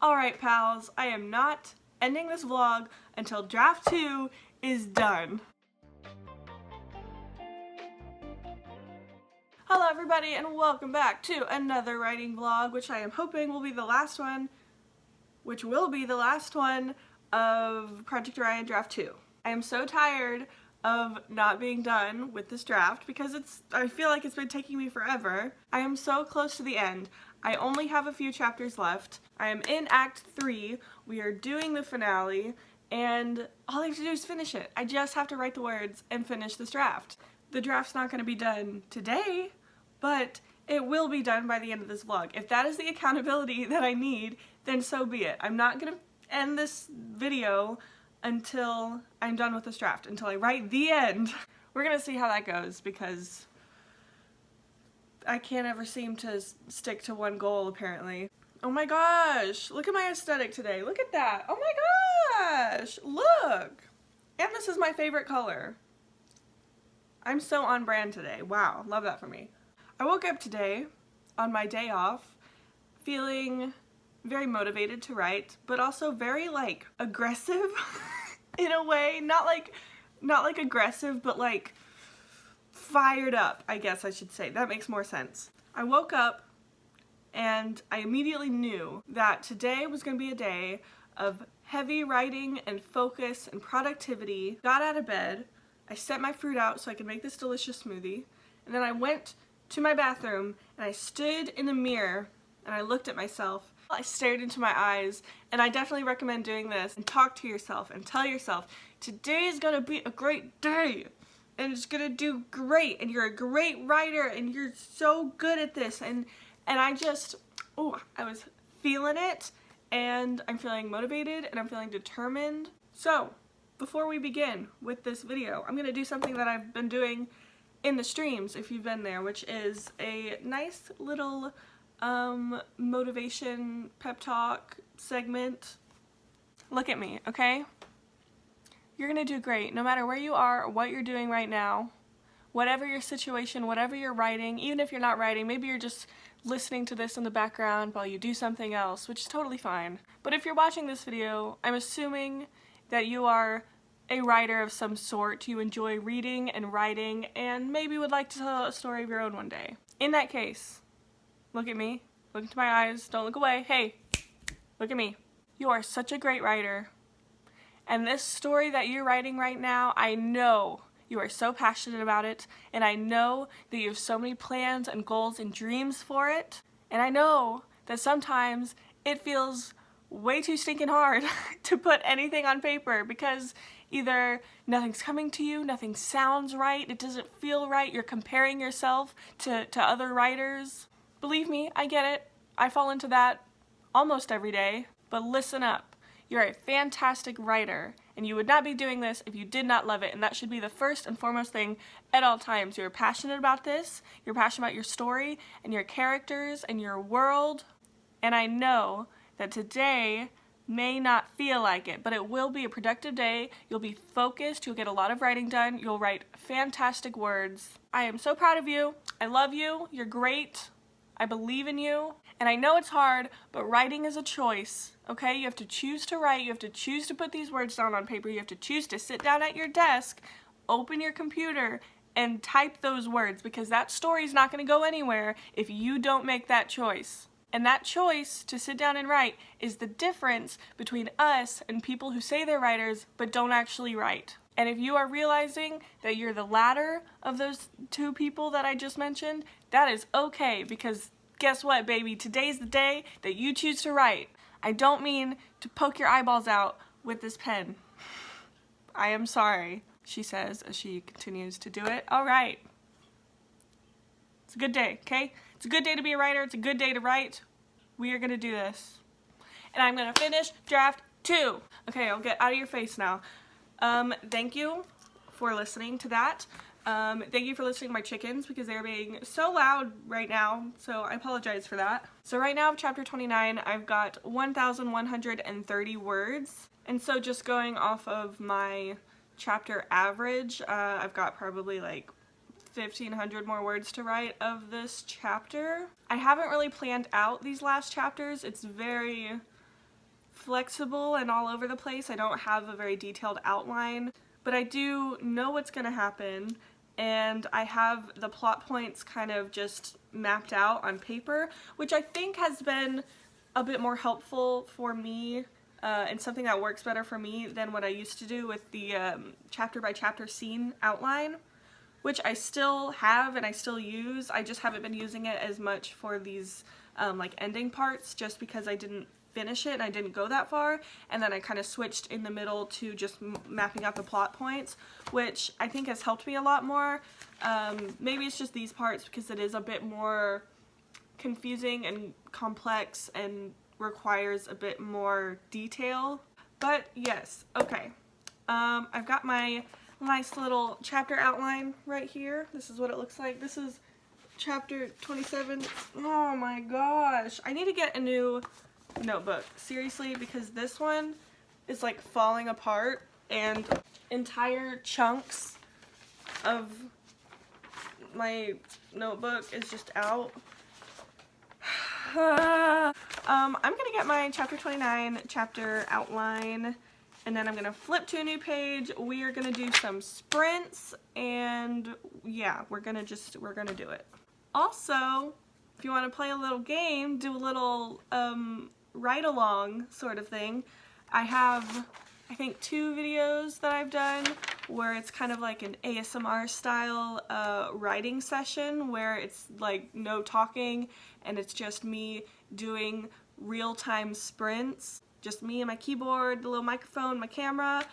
Alright pals, I am not ending this vlog until draft 2 is done. Hello everybody and welcome back to another writing vlog, which I am hoping will be the last one, of Project Orion Draft 2. I am so tired of not being done with this draft because I feel like it's been taking me forever. I am so close to the end. I only have a few chapters left. I am in Act 3. We are doing the finale and all I have to do is finish it. I just have to write the words and finish this draft. The draft's not going to be done today, but it will be done by the end of this vlog. If that is the accountability that I need, then so be it. I'm not going to end this video until I'm done with this draft, until I write the end. We're gonna see how that goes because I can't ever seem to stick to one goal apparently. Oh my gosh, look at my aesthetic today. Look at that. Oh my gosh, look. And this is my favorite color. I'm so on brand today. Wow, love that for me. I woke up today on my day off feeling very motivated to write, but also very like aggressive in a way. Not like aggressive, but like fired up, I guess I should say. That makes more sense. I woke up and I immediately knew that today was going to be a day of heavy writing and focus and productivity. Got out of bed, I set my fruit out so I could make this delicious smoothie, and then I went to my bathroom and I stood in the mirror and I looked at myself. I stared into my eyes, and I definitely recommend doing this and talk to yourself and tell yourself today is gonna be a great day and it's gonna do great and you're a great writer and you're so good at this, and I just, I was feeling it, and I'm feeling motivated and I'm feeling determined. So before we begin with this video, I'm gonna do something that I've been doing in the streams if you've been there, which is a nice little motivation pep talk segment. Look at me, okay? You're gonna do great no matter where you are or what you're doing right now. Whatever your situation, whatever you're writing, even if you're not writing, maybe you're just listening to this in the background while you do something else, which is totally fine. But if you're watching this video, I'm assuming that you are a writer of some sort. You enjoy reading and writing and maybe would like to tell a story of your own one day. In that case, look at me. Look into my eyes. Don't look away. Hey, look at me. You are such a great writer. And this story that you're writing right now, I know you are so passionate about it. And I know that you have so many plans and goals and dreams for it. And I know that sometimes it feels way too stinking hard to put anything on paper because either nothing's coming to you, nothing sounds right, it doesn't feel right, you're comparing yourself to other writers. Believe me, I get it. I fall into that almost every day. But listen up. You're a fantastic writer, and you would not be doing this if you did not love it, and that should be the first and foremost thing at all times. You're passionate about this, you're passionate about your story, and your characters, and your world, and I know that today may not feel like it, but it will be a productive day. You'll be focused, you'll get a lot of writing done, you'll write fantastic words. I am so proud of you. I love you. You're great. I believe in you, and I know it's hard, but writing is a choice, okay? You have to choose to write, you have to choose to put these words down on paper, you have to choose to sit down at your desk, open your computer, and type those words, because that story's not going to go anywhere if you don't make that choice. And that choice to sit down and write is the difference between us and people who say they're writers but don't actually write. And if you are realizing that you're the latter of those two people that I just mentioned, that is okay, because guess what, baby? Today's the day that you choose to write. I don't mean to poke your eyeballs out with this pen. I am sorry, she says as she continues to do it. All right. It's a good day, okay? It's a good day to be a writer. It's a good day to write. We are going to do this. And I'm going to finish draft 2. Okay, I'll get out of your face now. Thank you for listening to that. Thank you for listening to my chickens because they're being so loud right now, so I apologize for that. So right now, chapter 29, I've got 1,130 words, and so just going off of my chapter average, I've got probably like 1,500 more words to write of this chapter. I haven't really planned out these last chapters. It's very flexible and all over the place. I don't have a very detailed outline, but I do know what's going to happen, and I have the plot points kind of just mapped out on paper, which I think has been a bit more helpful for me and something that works better for me than what I used to do with the chapter by chapter scene outline, which I still have and I still use. I just haven't been using it as much for these like ending parts, just because I didn't finish it and I didn't go that far, and then I kind of switched in the middle to just mapping out the plot points, which I think has helped me a lot more. Maybe it's just these parts because it is a bit more confusing and complex and requires a bit more detail, but yes. Okay, I've got my nice little chapter outline right here. This is what it looks like. This is chapter 27. Oh my gosh, I need to get a new notebook, seriously, because this one is like falling apart and entire chunks of my notebook is just out. I'm gonna get my chapter 29 chapter outline, and then I'm gonna flip to a new page. We are gonna do some sprints, and yeah, we're gonna do it. Also, if you want to play a little game, do a little ride along sort of thing, I have, I think, 2 videos that I've done where it's kind of like an ASMR style writing session where it's like no talking and it's just me doing real-time sprints. Just me and my keyboard, the little microphone, my camera,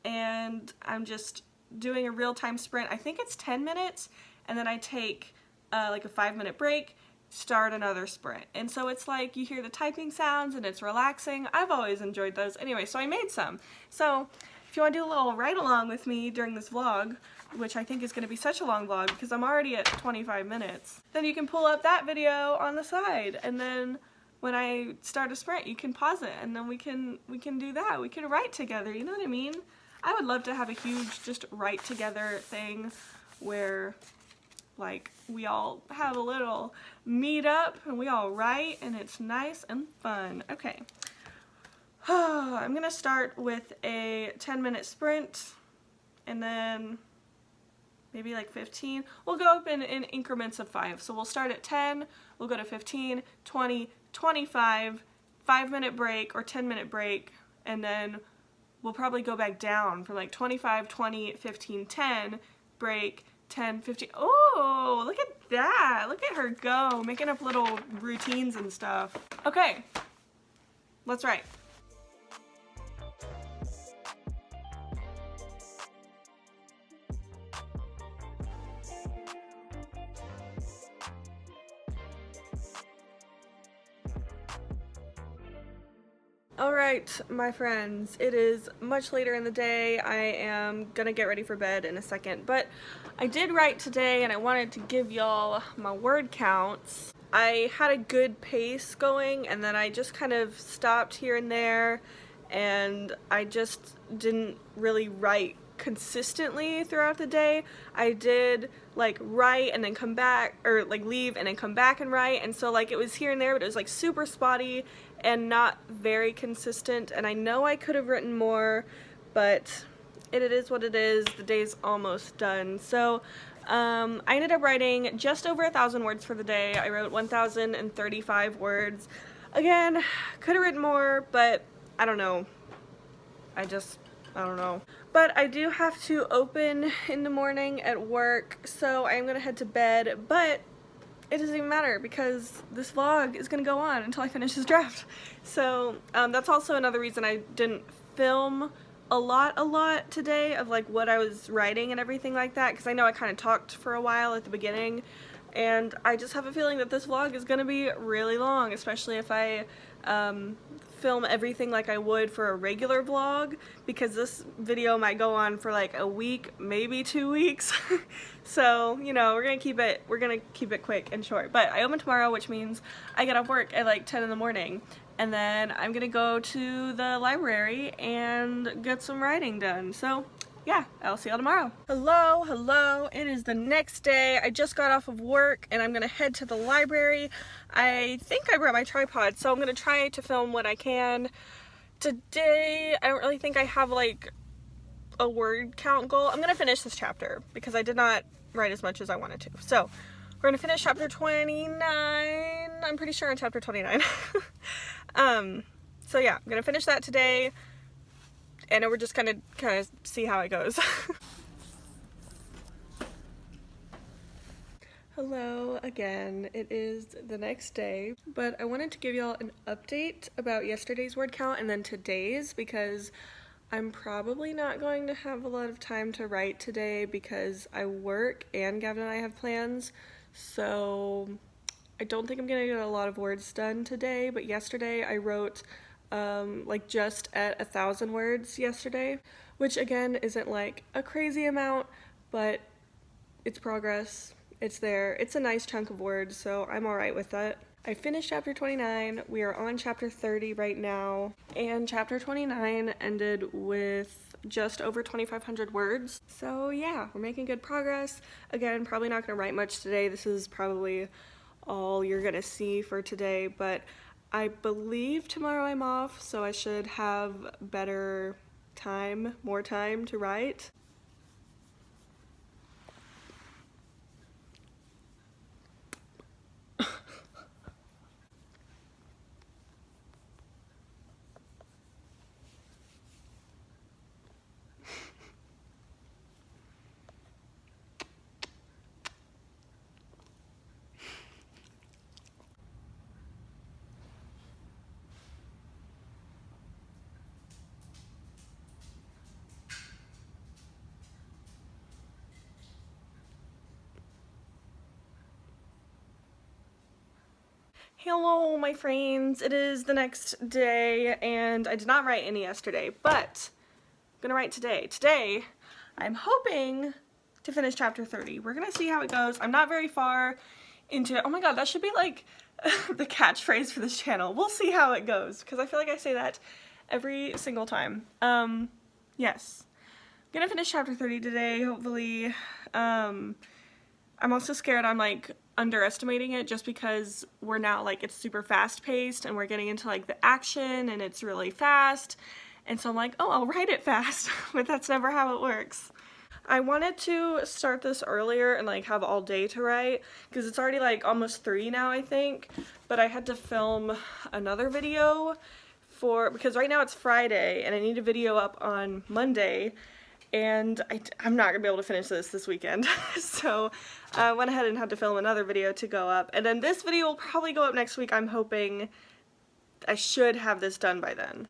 and I'm just doing a real-time sprint. I think it's 10 minutes, and then I take like a 5-minute break, start another sprint. And so it's like you hear the typing sounds and it's relaxing. I've always enjoyed those. Anyway, so I made some. So if you want to do a little ride along with me during this vlog, which I think is going to be such a long vlog because I'm already at 25 minutes, then you can pull up that video on the side, and then when I start a sprint you can pause it, and then we can do that. We can write together, you know what I mean? I would love to have a huge just write together thing where like we all have a little meet up and we all write and it's nice and fun. Okay. I'm gonna start with a 10-minute sprint, and then maybe like 15. We'll go up in increments of 5. So we'll start at 10, we'll go to 15, 20, 25, 5-minute break or 10-minute break, and then we'll probably go back down for like 25, 20, 15, 10, break, 10, 15. Oh, look at that. Look at her go, making up little routines and stuff. Okay, let's write. Alright, my friends, it is much later in the day. I am gonna get ready for bed in a second, but I did write today and I wanted to give y'all my word counts. I had a good pace going, and then I just kind of stopped here and there, and I just didn't really write consistently throughout the day. I did like write and then come back, or like leave and then come back and write, and so like it was here and there, but it was like super spotty and not very consistent, and I know I could have written more, but it is what it is. The day's almost done. So I ended up writing just over 1,000 words for the day. I wrote 1,035 words. Again, could have written more, but I don't know. I don't know. But I do have to open in the morning at work, so I'm gonna head to bed, but it doesn't even matter because this vlog is gonna go on until I finish this draft. So that's also another reason I didn't film a lot today of like what I was writing and everything like that, because I know I kind of talked for a while at the beginning, and I just have a feeling that this vlog is gonna be really long, especially if I film everything like I would for a regular vlog, because this video might go on for like a week, maybe 2 weeks. So, you know, we're gonna keep it quick and short. But I open tomorrow, which means I get off work at like 10 in the morning, and then I'm gonna go to the library and get some writing done. So yeah, I'll see y'all tomorrow. Hello, it is the next day. I just got off of work and I'm gonna head to the library. I think I brought my tripod, so I'm gonna try to film what I can Today, I don't really think I have like a word count goal. I'm gonna finish this chapter because I did not write as much as I wanted to. So we're gonna finish chapter 29. I'm pretty sure in chapter 29. So yeah, I'm gonna finish that today, and we're just gonna kind of see how it goes. Hello again. It is the next day, but I wanted to give y'all an update about yesterday's word count and then today's, because I'm probably not going to have a lot of time to write today because I work and Gavin and I have plans, so I don't think I'm gonna get a lot of words done today. But yesterday I wrote like just at 1,000 words yesterday, which again isn't like a crazy amount, but it's progress. It's there. It's a nice chunk of words, so I'm alright with that. I finished chapter 29. We are on chapter 30 right now, and chapter 29 ended with just over 2,500 words. So yeah, we're making good progress. Again, probably not going to write much today. This is probably all you're going to see for today, but I believe tomorrow I'm off, so I should have better time, more time to write. Hello, my friends. It is the next day, and I did not write any yesterday, but I'm gonna write today. Today, I'm hoping to finish chapter 30. We're gonna see how it goes. I'm not very far into it. Oh my god, that should be like the catchphrase for this channel. We'll see how it goes, because I feel like I say that every single time. Yes. I'm gonna finish chapter 30 today, hopefully. I'm also scared I'm like underestimating it just because we're now like it's super fast paced and we're getting into like the action and it's really fast, and so I'm like, oh, I'll write it fast, but that's never how it works. I wanted to start this earlier and like have all day to write because it's already like almost 3 now, I think, but I had to film another video because right now it's Friday and I need a video up on Monday, and I'm not gonna be able to finish this weekend. So I went ahead and had to film another video to go up, and then this video will probably go up next week. I'm hoping I should have this done by then.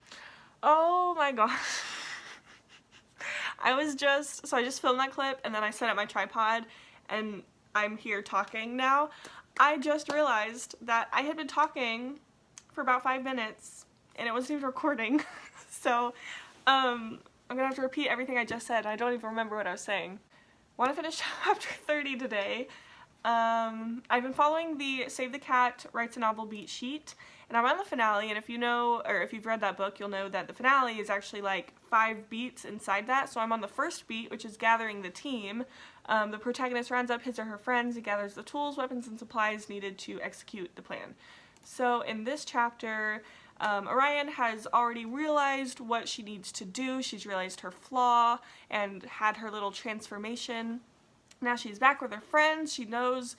Oh my gosh. I just filmed that clip and then I set up my tripod and I'm here talking now. I just realized that I had been talking for about 5 minutes and it wasn't even recording. So I'm gonna have to repeat everything I just said. I don't even remember what I was saying. Want to finish chapter 30 today. I've been following the Save the Cat Writes a Novel beat sheet, and I'm on the finale, and if you know, or if you've read that book, you'll know that the finale is actually like 5 beats inside that. So I'm on the first beat, which is gathering the team. The protagonist rounds up his or her friends and gathers the tools, weapons, and supplies needed to execute the plan. So in this chapter, Orion has already realized what she needs to do. She's realized her flaw and had her little transformation. Now she's back with her friends. She knows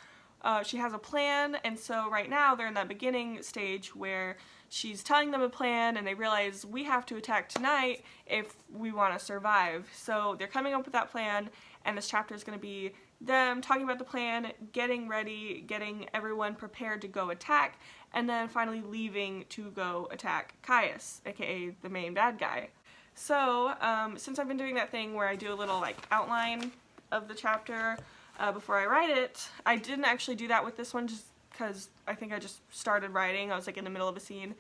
she has a plan, and so right now they're in that beginning stage where she's telling them a plan and they realize we have to attack tonight if we want to survive. So they're coming up with that plan, and this chapter is going to be them talking about the plan, getting ready, getting everyone prepared to go attack, and then finally leaving to go attack Caius, aka the main bad guy. So since I've been doing that thing where I do a little like outline of the chapter before I write it, I didn't actually do that with this one just because I think I just started writing. I was like in the middle of a scene.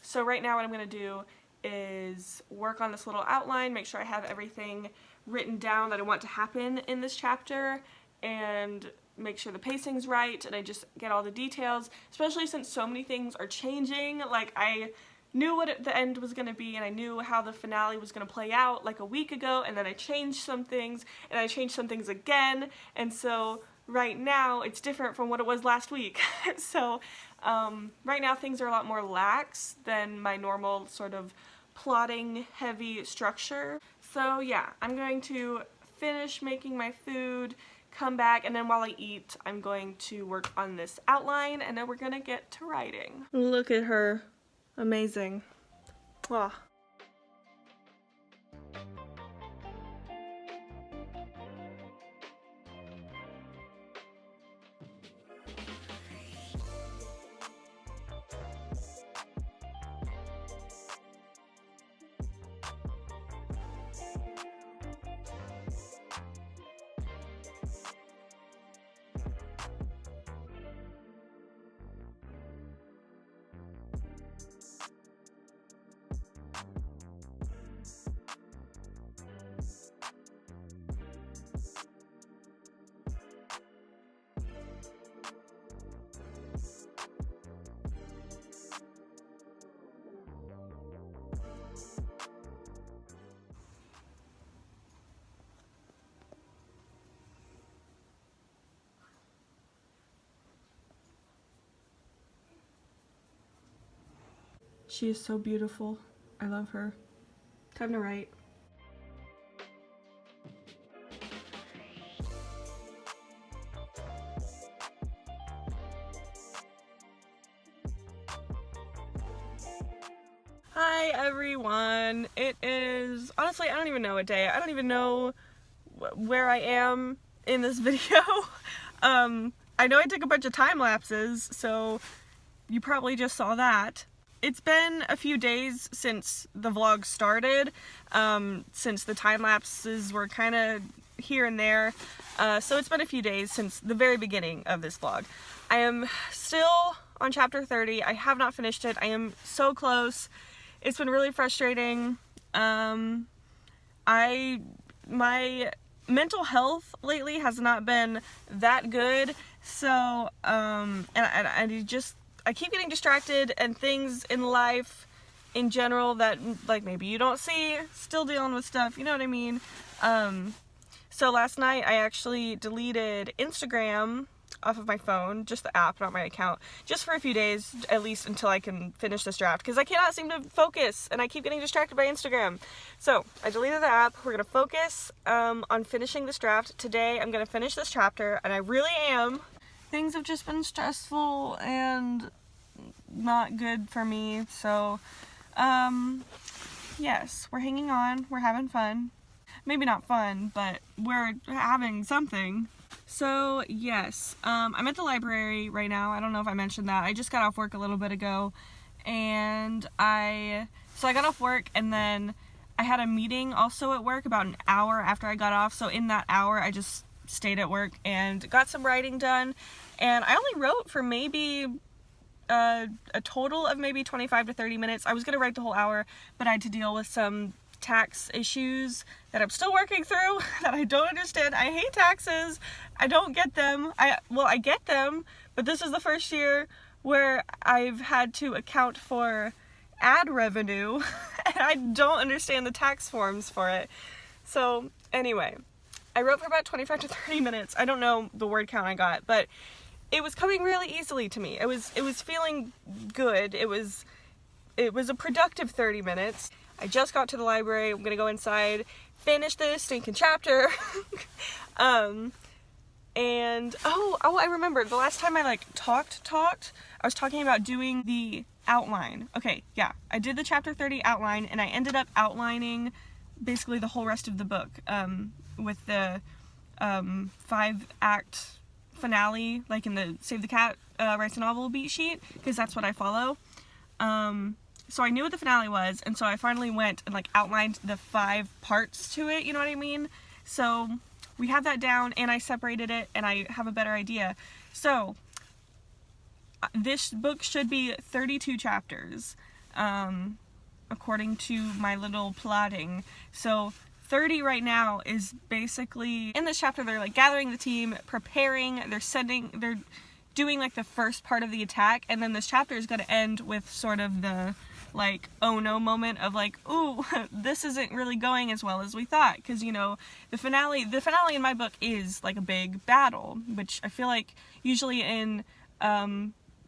So right now what I'm going to do is work on this little outline, make sure I have everything written down that I want to happen in this chapter, and make sure the pacing's right, and I just get all the details, especially since so many things are changing. Like, I knew what the end was going to be, and I knew how the finale was going to play out like a week ago, and then I changed some things, and I changed some things again, and so right now it's different from what it was last week. So right now things are a lot more lax than my normal sort of plotting heavy structure. So yeah, I'm going to finish making my food, come back, and then while I eat I'm going to work on this outline, and then we're gonna get to writing. Look at her. Amazing. Wow. She is so beautiful. I love her. Time to write. Hi everyone. It is, honestly, I don't even know what day. I don't even know where I am in this video. I know I took a bunch of time lapses, so you probably just saw that. It's been a few days since the vlog started, since the time lapses were kind of here and there. So it's been a few days since the very beginning of this vlog. I am still on chapter 30. I have not finished it. I am so close. It's been really frustrating. My mental health lately has not been that good. So, I keep getting distracted, and things in life in general that like maybe you don't see, still dealing with stuff, you know what I mean? So last night I actually deleted Instagram off of my phone, just the app, not my account, just for a few days, at least until I can finish this draft, because I cannot seem to focus and I keep getting distracted by Instagram. So I deleted the app. We're gonna focus on finishing this draft. Today I'm gonna finish this chapter, and I really am. Things have just been stressful and not good for me, so yes, we're hanging on, we're having fun. Maybe not fun, but we're having something. So yes, I'm at the library right now. I don't know if I mentioned that. I just got off work a little bit ago, and I got off work, and then I had a meeting also at work about an hour after I got off. So in that hour I just stayed at work and got some writing done, and I only wrote for maybe a total of maybe 25 to 30 minutes. I was gonna write the whole hour, but I had to deal with some tax issues that I'm still working through that I don't understand. I hate taxes. I don't get them. I get them, but this is the first year where I've had to account for ad revenue and I don't understand the tax forms for it. So anyway, I wrote for about 25 to 30 minutes. I don't know the word count I got, but it was coming really easily to me. It was feeling good. It was a productive 30 minutes. I just got to the library. I'm gonna go inside, finish this stinking chapter. And I remember the last time I talked, I was talking about doing the outline. Okay, yeah, I did the chapter 30 outline, and I ended up outlining basically the whole rest of the book, with the 5-act finale, like in the Save the Cat Writes a Novel beat sheet, because that's what I follow. So I knew what the finale was, and so I finally went and outlined the 5 parts to it, you know what I mean? So we have that down, and I separated it, and I have a better idea. So this book should be 32 chapters, according to my little plotting. So 30 right now is basically, in this chapter, they're gathering the team, preparing, they're doing the first part of the attack, and then this chapter is going to end with sort of the like oh no moment of like, ooh, this isn't really going as well as we thought, because you know the finale in my book is like a big battle, which I feel like usually in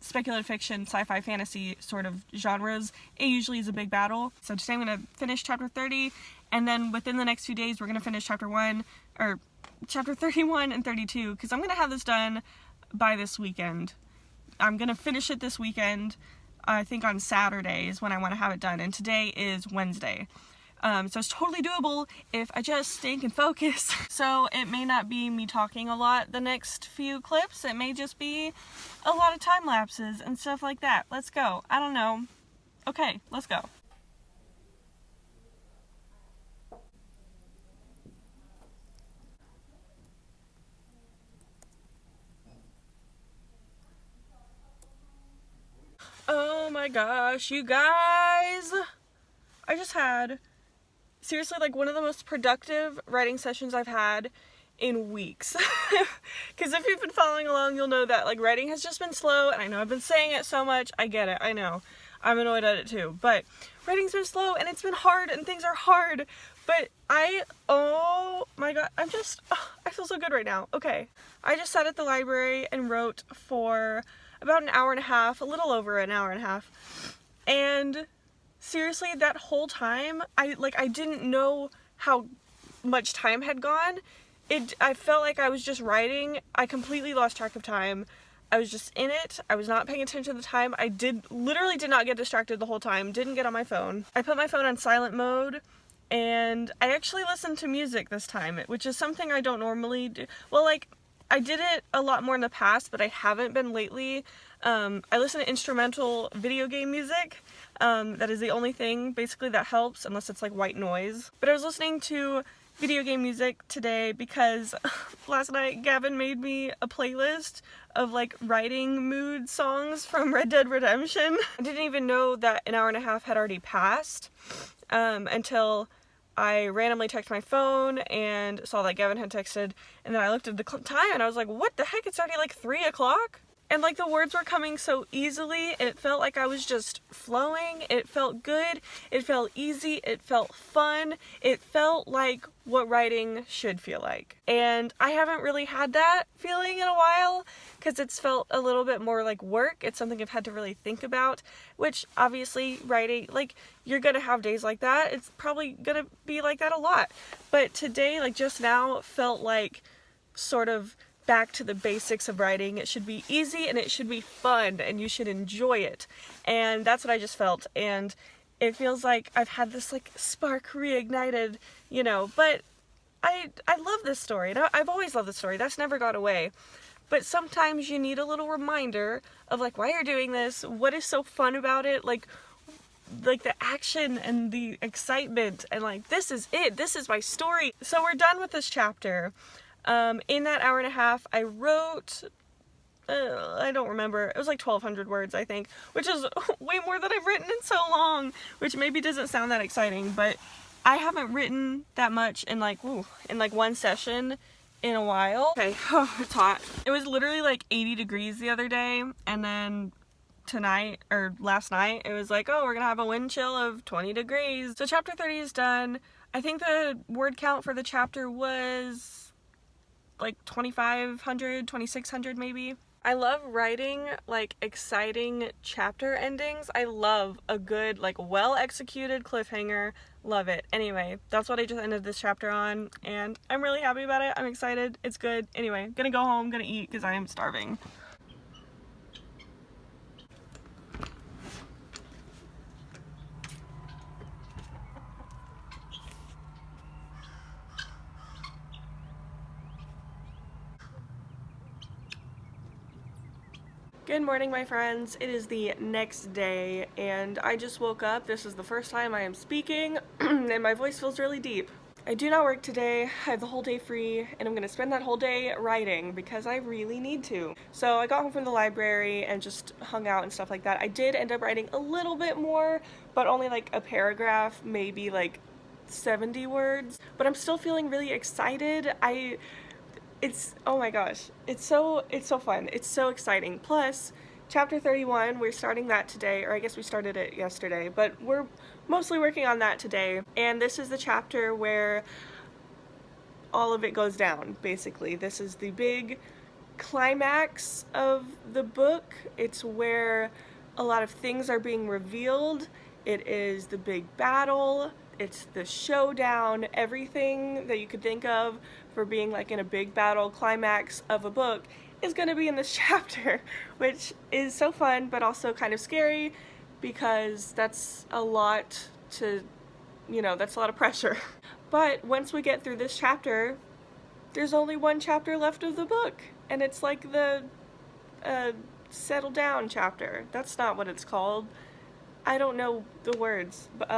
speculative fiction, sci-fi, fantasy sort of genres, it usually is a big battle. So today I'm going to finish chapter 30, and then within the next few days we're going to finish chapter 31 and 32, because I'm going to have this done by this weekend. I'm going to finish it this weekend. I think on Saturday is when I want to have it done, and today is Wednesday. So it's totally doable if I just think and focus. So it may not be me talking a lot the next few clips. It may just be a lot of time lapses and stuff like that. Let's go. I don't know. Okay, let's go. Oh my gosh, you guys! I just had seriously like one of the most productive writing sessions I've had in weeks. Because if you've been following along, you'll know that like writing has just been slow, and I know I've been saying it so much. I get it, I know. I'm annoyed at it too, but writing's been slow and it's been hard and things are hard. But oh my god, I feel so good right now. Okay, I just sat at the library and wrote for about an hour and a half, a little over an hour and a half, and seriously, that whole time, I didn't know how much time had gone. I felt like I was just writing. I completely lost track of time. I was just in it. I was not paying attention to the time. I literally did not get distracted the whole time. Didn't get on my phone. I put my phone on silent mode, and I actually listened to music this time, which is something I don't normally do. Well, like, I did it a lot more in the past, but I haven't been lately. I listen to instrumental video game music. That is the only thing basically that helps, unless it's like white noise. But I was listening to video game music today because last night Gavin made me a playlist of like writing mood songs from Red Dead Redemption. I didn't even know that an hour and a half had already passed until I randomly checked my phone and saw that Gavin had texted, and then I looked at the time and I was like, what the heck, it's already like 3 o'clock? And like the words were coming so easily, it felt like I was just flowing. It felt good, it felt easy, it felt fun, it felt like what writing should feel like. And I haven't really had that feeling in a while, because it's felt a little bit more like work. It's something I've had to really think about, which obviously writing, like, you're gonna have days like that. It's probably gonna be like that a lot. But today, like just now, felt like sort of back to the basics of writing. It should be easy and it should be fun and you should enjoy it. And that's what I just felt. And it feels like I've had this like spark reignited, you know, but I love this story. I've always loved this story. That's never gone away. But sometimes you need a little reminder of like why you're doing this, what is so fun about it, like the action and the excitement, and like this is it, this is my story. So we're done with this chapter. In that hour and a half, I wrote, I don't remember, it was like 1,200 words, I think, which is way more than I've written in so long, which maybe doesn't sound that exciting, but I haven't written that much in like, one session in a while. Okay, it's hot. It was literally like 80 degrees the other day, and then last night, it was like, oh, we're gonna have a wind chill of 20 degrees. So chapter 30 is done. I think the word count for the chapter was like 2,500, 2,600 maybe. I love writing like exciting chapter endings. I love a good like well executed cliffhanger. Love it. Anyway, that's what I just ended this chapter on, and I'm really happy about it. I'm excited. It's good. Anyway, gonna go home, gonna eat because I am starving. Good morning, my friends. It is the next day, and I just woke up. This is the first time I am speaking, and my voice feels really deep. I do not work today. I have the whole day free, and I'm gonna spend that whole day writing because I really need to. So I got home from the library and just hung out and stuff like that. I did end up writing a little bit more, but only like a paragraph, maybe like 70 words. But I'm still feeling really excited. Oh my gosh, it's so fun. It's so exciting. Plus, Chapter 31, we're starting that today, or I guess we started it yesterday, but we're mostly working on that today. And this is the chapter where all of it goes down, basically. This is the big climax of the book. It's where a lot of things are being revealed. It is the big battle. It's the showdown. Everything that you could think of for being like in a big battle climax of a book is going to be in this chapter, which is so fun but also kind of scary because that's a lot to, that's a lot of pressure. But once we get through this chapter, there's only one chapter left of the book, and it's like the settle down chapter. That's not what it's called. I don't know the words. But,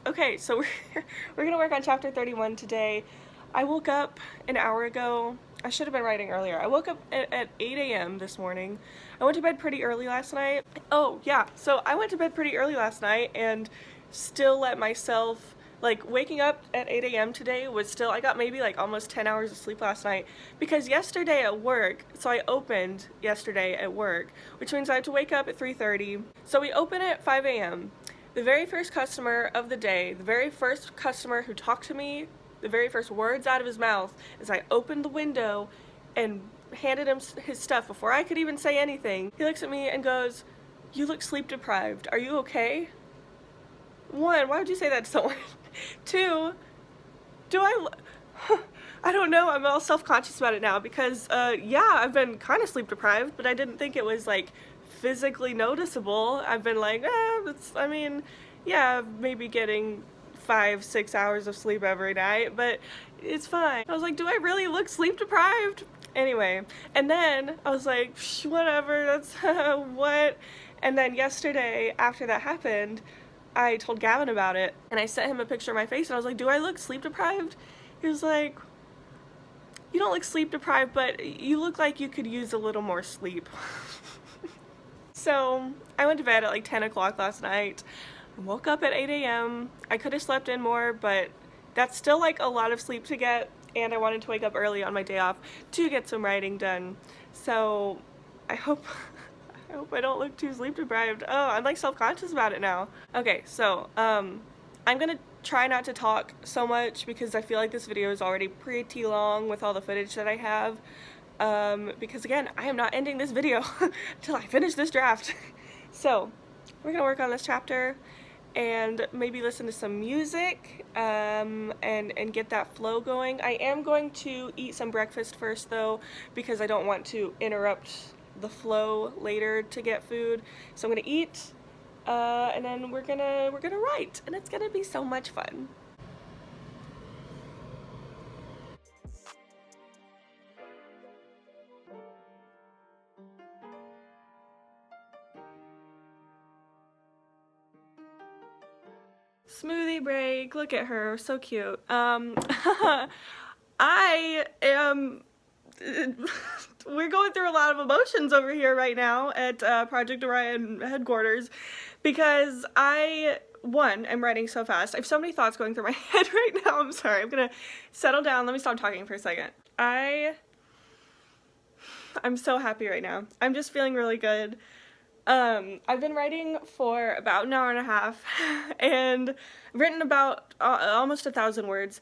okay, so we're gonna work on chapter 31 today. I woke up an hour ago. I should have been writing earlier. I woke up at 8 a.m. this morning. I went to bed pretty early last night. Oh, yeah, so I went to bed pretty early last night and still let myself, like, waking up at 8 a.m. today was still, I got maybe like almost 10 hours of sleep last night because yesterday at work, so I opened yesterday at work, which means I have to wake up at 3:30. So we open at 5 a.m. The very first customer of the day, the very first customer who talked to me, the very first words out of his mouth is I opened the window and handed him his stuff before I could even say anything. He looks at me and goes, "You look sleep deprived. Are you okay?" One, why would you say that to someone? Two, I don't know, I'm all self-conscious about it now because, yeah, I've been kind of sleep deprived, but I didn't think it was, like, physically noticeable. I've been like, yeah, maybe getting 5-6 hours of sleep every night, but it's fine. I was like, do I really look sleep deprived? Anyway, and then I was like, whatever, that's what? And then yesterday, after that happened, I told Gavin about it, and I sent him a picture of my face, and I was like, do I look sleep deprived? He was like, you don't look sleep deprived, but you look like you could use a little more sleep. So I went to bed at like 10 o'clock last night. I woke up at 8 a.m. I could have slept in more, but that's still like a lot of sleep to get, and I wanted to wake up early on my day off to get some writing done. So I hope I don't look too sleep deprived. Oh, I'm like self-conscious about it now. Okay, so I'm gonna try not to talk so much because I feel like this video is already pretty long with all the footage that I have. Because again, I am not ending this video until I finish this draft. So we're gonna work on this chapter and maybe listen to some music and get that flow going. I am going to eat some breakfast first though because I don't want to interrupt the flow later to get food. So I'm gonna eat and then we're gonna write, and it's gonna be so much fun. Smoothie break, look at her, so cute. I am we're going through a lot of emotions over here right now at Project Orion headquarters because one, I'm writing so fast. I have so many thoughts going through my head right now. I'm sorry. I'm gonna settle down. Let me stop talking for a second. I'm so happy right now. I'm just feeling really good. I've been writing for about an hour and a half and I've written about almost 1,000 words.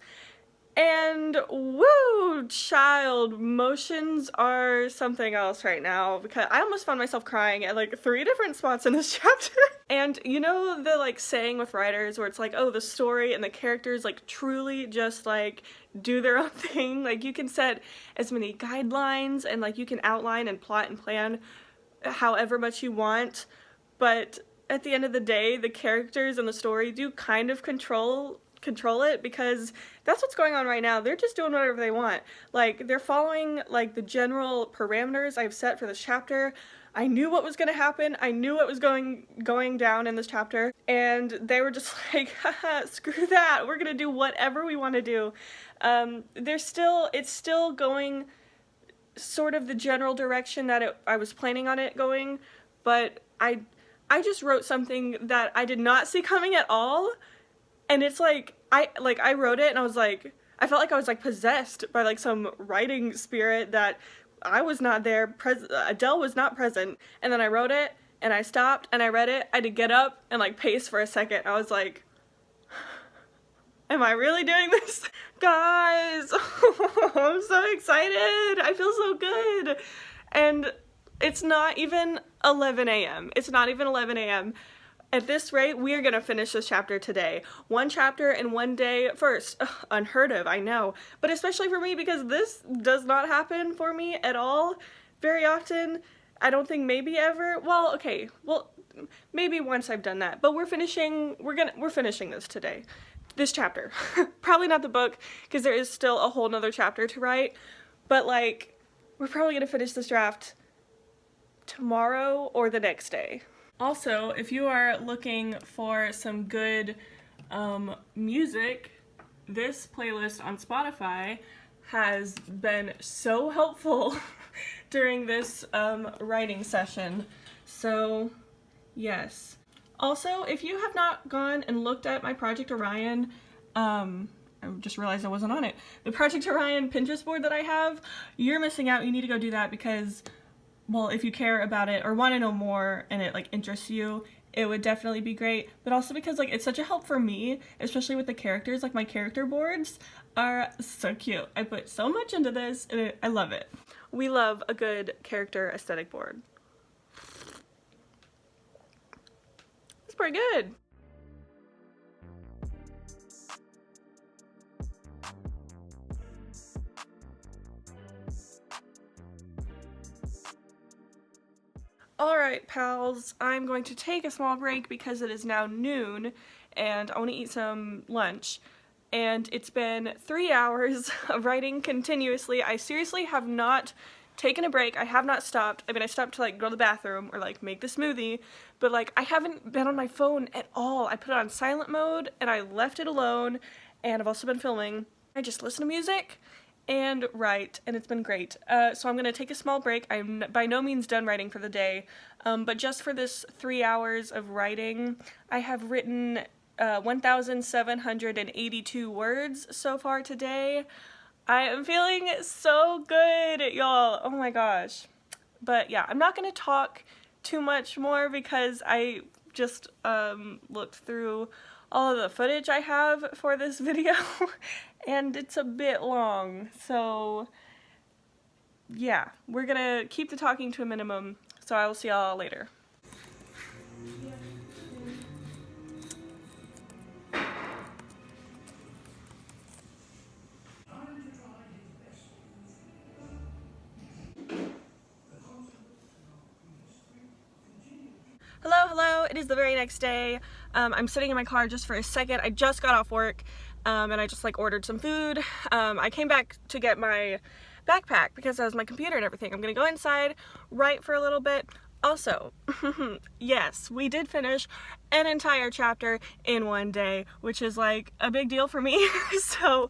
And woo, child, emotions are something else right now because I almost found myself crying at like 3 different spots in this chapter. And you know the like saying with writers where it's like, oh, the story and the characters like truly just like do their own thing. Like you can set as many guidelines and like you can outline and plot and plan however much you want, but at the end of the day, the characters and the story do kind of control it because that's what's going on right now. They're just doing whatever they want. Like, they're following, like, the general parameters I've set for this chapter. I knew what was going to happen. I knew what was going down in this chapter, and they were just like, haha, screw that. We're going to do whatever we want to do. It's still going sort of the general direction that I was planning on it going, but I just wrote something that I did not see coming at all. And it's like, I wrote it and I was like, I felt like I was like possessed by like some writing spirit that I was not there, Adele was not present, and then I wrote it and I stopped and I read it, I had to get up and like pace for a second. I was like, am I really doing this? Guys, I'm so excited. I feel so good. And it's not even 11 a.m. It's not even 11 a.m. At this rate, we are going to finish this chapter today. One chapter in one day first. Ugh, unheard of, I know. But especially for me, because this does not happen for me at all very often. I don't think maybe ever. Well, okay. Well, maybe once I've done that. But we're finishing this today. This chapter. Probably not the book, because there is still a whole nother chapter to write. But like, we're probably going to finish this draft tomorrow or the next day. Also, if you are looking for some good music, this playlist on Spotify has been so helpful during this writing session. So, yes. Also, if you have not gone and looked at my Project Orion, I just realized I wasn't on it. The Project Orion Pinterest board that I have, you're missing out. You need to go do that because, well, if you care about it or want to know more and it like interests you, it would definitely be great. But also because like it's such a help for me, especially with the characters. Like my character boards are so cute. I put so much into this and I love it. We love a good character aesthetic board. It's pretty good. Alright pals, I'm going to take a small break because it is now noon and I want to eat some lunch. And it's been 3 hours of writing continuously. I seriously have not taken a break. I have not stopped. I mean, I stopped to like go to the bathroom or like make the smoothie, but like I haven't been on my phone at all. I put it on silent mode and I left it alone, and I've also been filming. I just listen to music and write, and it's been great. So I'm gonna take a small break. I'm by no means done writing for the day, but just for this 3 hours of writing, I have written 1,782 words so far today. I am feeling so good, y'all. Oh my gosh. But yeah, I'm not gonna talk too much more because I just looked through all of the footage I have for this video and it's a bit long, so yeah, we're gonna keep the talking to a minimum, so I will see y'all later. Hello, it is the very next day. I'm sitting in my car just for a second. I just got off work and I just like ordered some food. I came back to get my backpack because that was my computer and everything. I'm gonna go inside, write for a little bit. Also, yes, we did finish an entire chapter in one day, which is like a big deal for me. So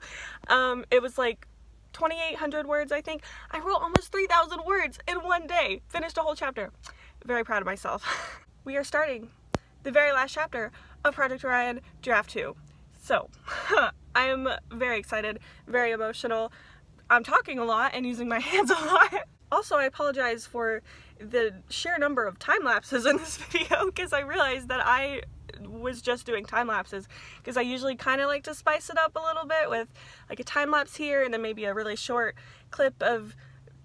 it was like 2,800 words, I think. I wrote almost 3,000 words in one day, finished a whole chapter. Very proud of myself. We are starting the very last chapter of Project Orion Draft 2. So, I am very excited, very emotional. I'm talking a lot and using my hands a lot. Also, I apologize for the sheer number of time lapses in this video because I realized that I was just doing time lapses because I usually kind of like to spice it up a little bit with like a time lapse here and then maybe a really short clip of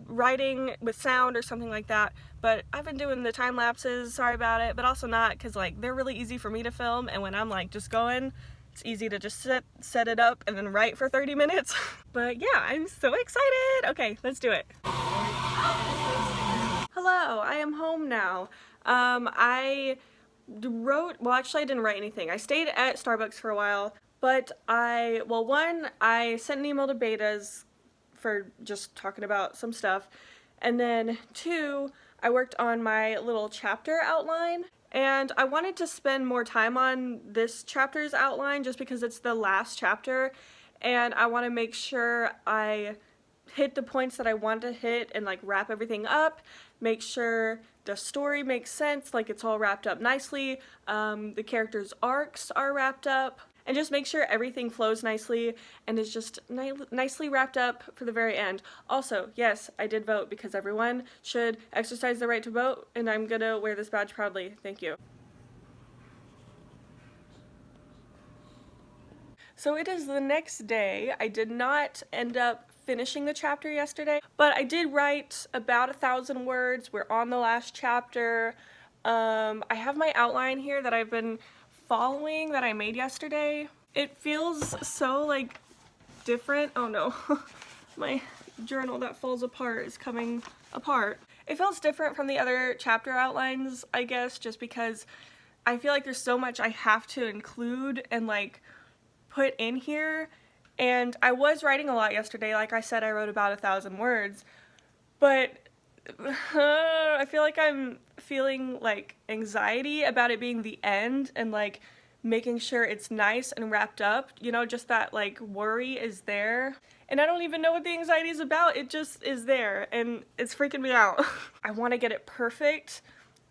writing with sound or something like that. But I've been doing the time lapses, sorry about it, but also not, because like they're really easy for me to film, and when I'm like just going, it's easy to just set it up and then write for 30 minutes. But yeah, I'm so excited. Okay, let's do it. Hello, I am home now. I wrote, well actually I didn't write anything. I stayed at Starbucks for a while, but I sent an email to betas for just talking about some stuff, and then 2, I worked on my little chapter outline, and I wanted to spend more time on this chapter's outline just because it's the last chapter, and I want to make sure I hit the points that I want to hit and like wrap everything up, make sure the story makes sense, like it's all wrapped up nicely, the characters' arcs are wrapped up, and just make sure everything flows nicely and is just nicely wrapped up for the very end. Also, yes, I did vote because everyone should exercise the right to vote, and I'm gonna wear this badge proudly. Thank you. So it is the next day. I did not end up finishing the chapter yesterday, but I did write about 1,000 words. We're on the last chapter. I have my outline here that I've been following that I made yesterday. It feels so like different. Oh no, my journal that falls apart is coming apart. It feels different from the other chapter outlines, I guess, just because I feel like there's so much I have to include and like put in here. And I was writing a lot yesterday. Like I said, I wrote about 1,000 words, but I feel like I'm feeling like anxiety about it being the end and like making sure it's nice and wrapped up, you know, just that like worry is there. And I don't even know what the anxiety is about. It just is there and it's freaking me out. I want to get it perfect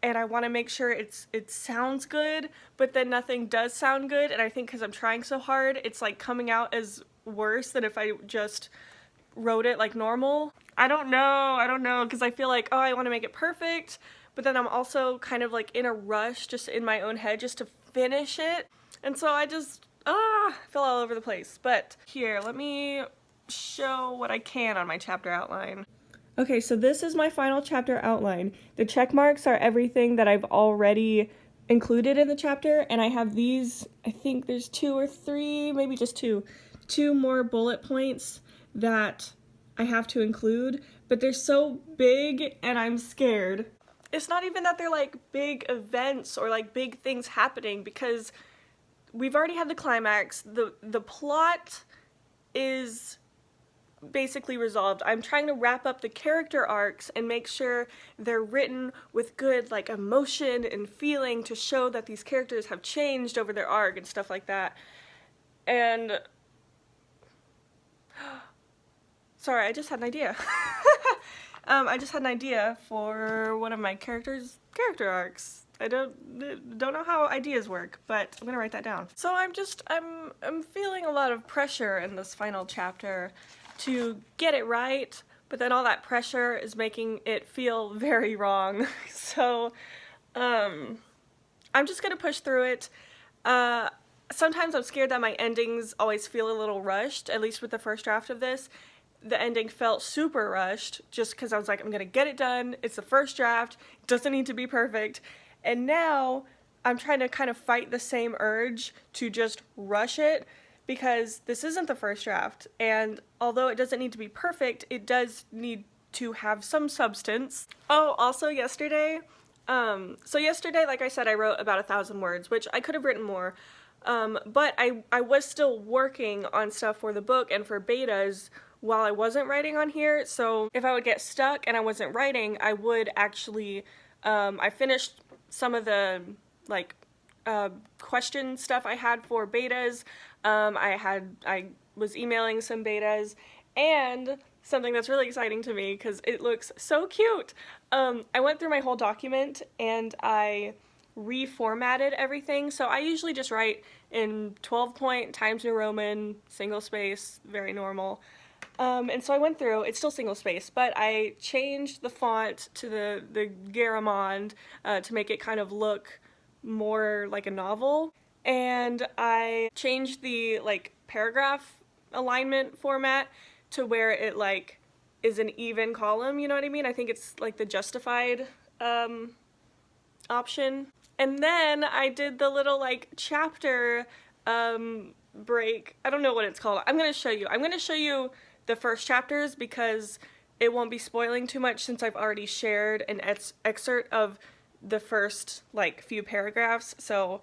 and I want to make sure it sounds good, but then nothing does sound good, and I think because I'm trying so hard, it's like coming out as worse than if I just wrote it like normal. I don't know, because I feel like, oh, I want to make it perfect, but then I'm also kind of like in a rush just in my own head just to finish it, and so I just, feel all over the place. But here, let me show what I can on my chapter outline. Okay, so this is my final chapter outline. The check marks are everything that I've already included in the chapter, and I have these, I think there's 2 or 3, maybe just 2 more bullet points that I have to include, but they're so big and I'm scared. It's not even that they're like big events or like big things happening, because we've already had the climax. The plot is basically resolved. I'm trying to wrap up the character arcs and make sure they're written with good like emotion and feeling to show that these characters have changed over their arc and stuff like that. And sorry, I just had an idea. I just had an idea for one of my character arcs. I don't know how ideas work, but I'm gonna write that down. So I'm feeling a lot of pressure in this final chapter to get it right, but then all that pressure is making it feel very wrong. So I'm just gonna push through it. Sometimes I'm scared that my endings always feel a little rushed, at least with the first draft of this. The ending felt super rushed just because I was like, I'm gonna get it done, it's the first draft, it doesn't need to be perfect. And now I'm trying to kind of fight the same urge to just rush it, because this isn't the first draft, and although it doesn't need to be perfect, it does need to have some substance. Oh, also yesterday, yesterday, like I said, I wrote about 1,000 words, which I could have written more, but I was still working on stuff for the book and for betas while I wasn't writing on here, so if I would get stuck and I wasn't writing, I would actually, I finished some of the, like, question stuff I had for betas. I was emailing some betas, and something that's really exciting to me because it looks so cute. I went through my whole document and I reformatted everything. So I usually just write in 12-point Times New Roman, single space, very normal. And so I went through, it's still single space, but I changed the font to the Garamond to make it kind of look more like a novel. And I changed the like paragraph alignment format to where it like is an even column, you know what I mean? I think it's like the justified option. And then I did the little like chapter break. I don't know what it's called. I'm gonna show you the first chapters because it won't be spoiling too much since I've already shared an excerpt of the first like few paragraphs. So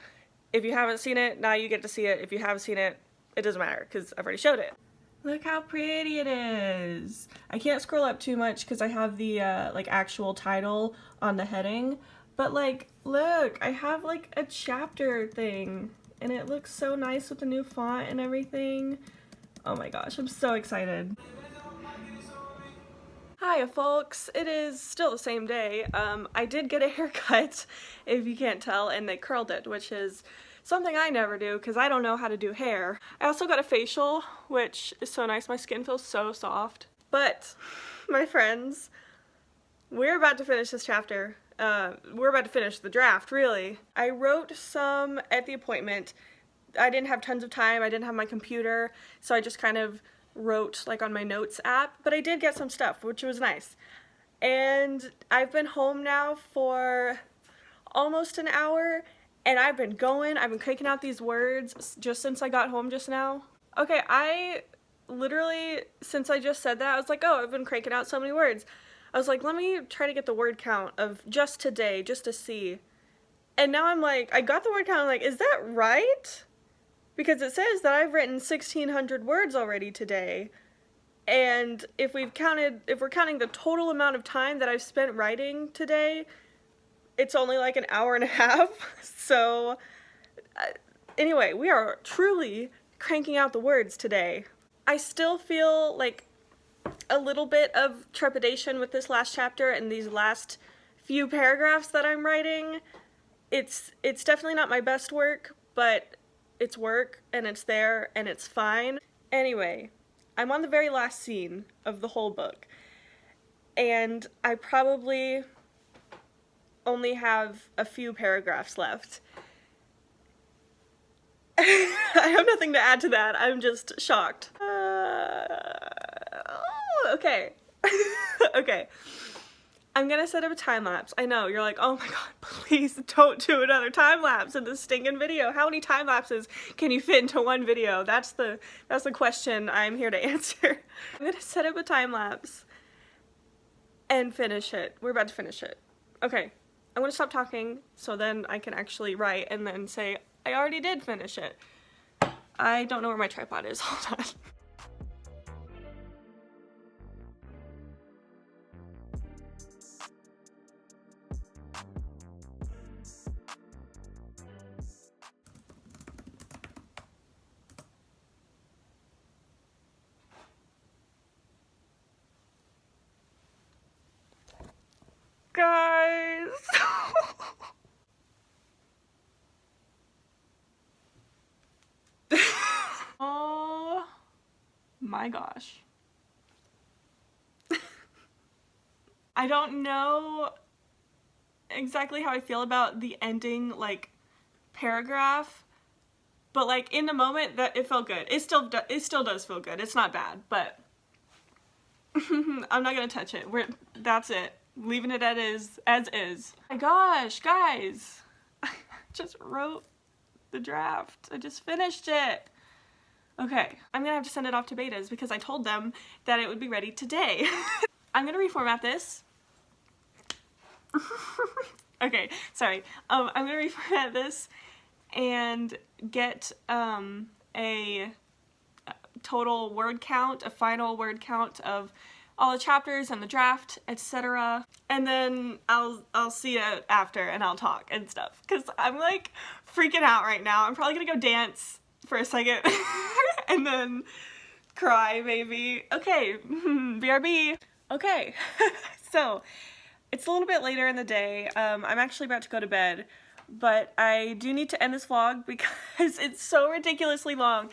if you haven't seen it, now you get to see it. If you haven't seen it, it doesn't matter because I've already showed it. Look how pretty it is. I can't scroll up too much because I have the like actual title on the heading, but like look, I have like a chapter thing and it looks so nice with the new font and everything. Oh my gosh, I'm so excited. Hiya folks, it is still the same day. I did get a haircut, if you can't tell, and they curled it, which is Something I never do because I don't know how to do hair. I also got a facial, which is so nice. My skin feels so soft. But, my friends, we're about to finish this chapter. We're about to finish the draft, really. I wrote some at the appointment. I didn't have tons of time. I didn't have my computer, so I just kind of wrote like on my notes app. But I did get some stuff, which was nice. And I've been home now for almost an hour, and I've been cranking out these words just since I got home just now. Okay, I literally, since I just said that, I was like, oh, I've been cranking out so many words. I was like, let me try to get the word count of just today, just to see. And now I'm like, I got the word count, I'm like, is that right? Because it says that I've written 1,600 words already today. And if we're counting the total amount of time that I've spent writing today, it's only like an hour and a half. So, anyway, we are truly cranking out the words today. I still feel like a little bit of trepidation with this last chapter and these last few paragraphs that I'm writing. It's definitely not my best work, but it's work and it's there and it's fine. Anyway, I'm on the very last scene of the whole book, and I probably only have a few paragraphs left. I have nothing to add to that. I'm just shocked. Okay. Okay. I'm gonna set up a time lapse. I know, you're like, oh my god, please don't do another time lapse in this stinking video. How many time lapses can you fit into one video? That's the question I'm here to answer. I'm gonna set up a time lapse and finish it. We're about to finish it. Okay, I'm gonna stop talking so then I can actually write and then say, I already did finish it. I don't know where my tripod is, hold on. Guys! Oh my gosh. I don't know exactly how I feel about the ending, like, paragraph, but, like, in the moment, that it felt good. It still does feel good. It's not bad, but I'm not gonna touch it. That's it. Leaving it as is. Oh my gosh, guys! I just wrote the draft. I just finished it. Okay, I'm gonna have to send it off to betas because I told them that it would be ready today. I'm gonna reformat this. Okay, sorry. I'm gonna reformat this and get a total word count, a final word count of all the chapters and the draft, etc. And then I'll see it after and I'll talk and stuff because I'm like freaking out right now. I'm probably gonna go dance for a second and then cry maybe. Okay, BRB. Okay, so it's a little bit later in the day. I'm actually about to go to bed, but I do need to end this vlog because it's so ridiculously long.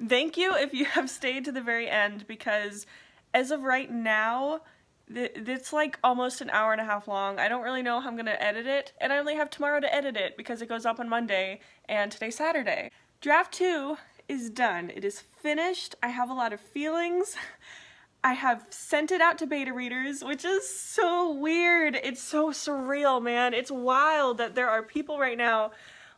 Thank you if you have stayed to the very end because as of right now, it's like almost an hour and a half long. I don't really know how I'm gonna edit it, and I only have tomorrow to edit it because it goes up on Monday and today's Saturday. Draft 2 is done. It is finished. I have a lot of feelings. I have sent it out to beta readers, which is so weird. It's so surreal, man. It's wild that there are people right now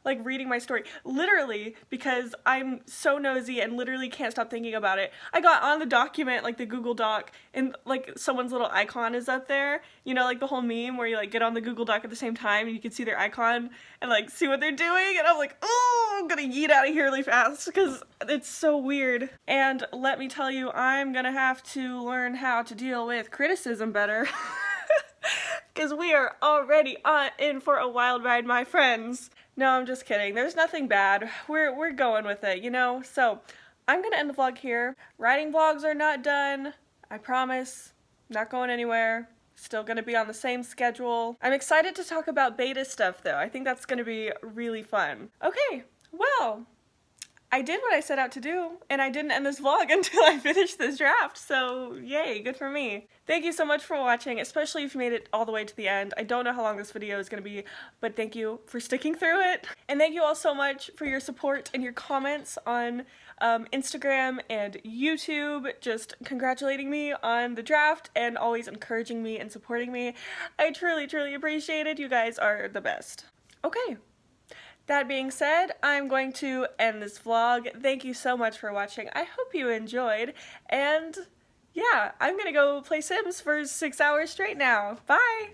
like reading my story, literally, because I'm so nosy and literally can't stop thinking about it. I got on the document, like the Google Doc, and like someone's little icon is up there, you know, like the whole meme where you like get on the Google Doc at the same time and you can see their icon and like see what they're doing, and I'm like, oh, I'm gonna yeet out of here really fast because it's so weird. And let me tell you, I'm gonna have to learn how to deal with criticism better. Because we are already in for a wild ride, my friends. No, I'm just kidding. There's nothing bad. We're going with it, you know? So, I'm gonna end the vlog here. Writing vlogs are not done. I promise. Not going anywhere. Still gonna be on the same schedule. I'm excited to talk about beta stuff, though. I think that's gonna be really fun. Okay, Well, I did what I set out to do, and I didn't end this vlog until I finished this draft, so yay, good for me. Thank you so much for watching, especially if you made it all the way to the end. I don't know how long this video is going to be, but thank you for sticking through it. And thank you all so much for your support and your comments on Instagram and YouTube, just congratulating me on the draft and always encouraging me and supporting me. I truly, truly appreciate it. You guys are the best. Okay. That being said, I'm going to end this vlog. Thank you so much for watching. I hope you enjoyed, and yeah, I'm gonna go play Sims for 6 hours straight now. Bye!